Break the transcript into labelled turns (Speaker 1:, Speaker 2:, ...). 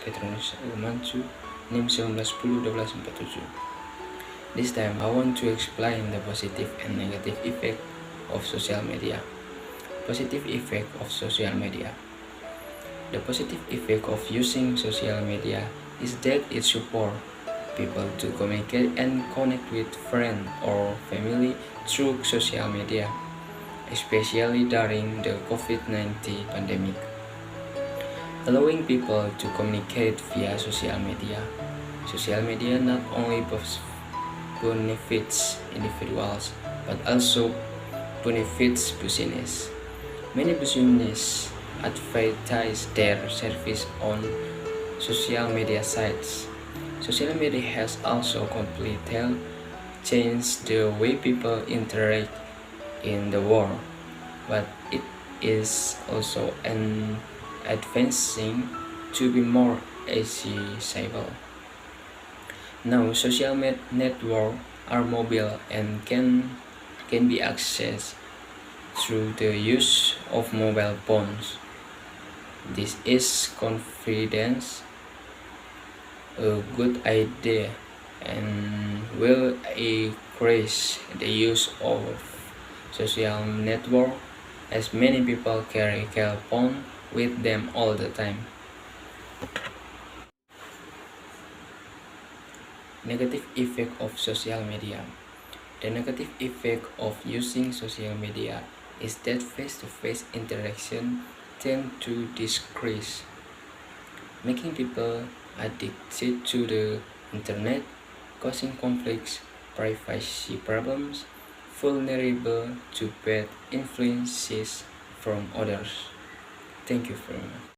Speaker 1: Petronius Manchu, NIM 1910-1247. This time I want to explain the positive and negative effect of social media. Positive effect of social media. The positive effect of using social media is that it supports people to communicate and connect with friends or family through social media, especially during the COVID-19 pandemic. Allowing people to communicate via social media. Social media not only benefits individuals but also benefits business. Many businesses advertise their service on social media sites. Social media has also completely changed the way people interact in the world, but it is also an advancing to be more accessible. Now, social networks are mobile and can be accessed through the use of mobile phones. This is confidence a good idea and will increase the use of social network as many people carry cell phone with them all the time. Negative effect of social media. The negative effect of using social media is that face-to-face interaction tend to decrease, making people addicted to the internet, causing conflicts, privacy problems, vulnerable to bad influences from others. Thank you very much.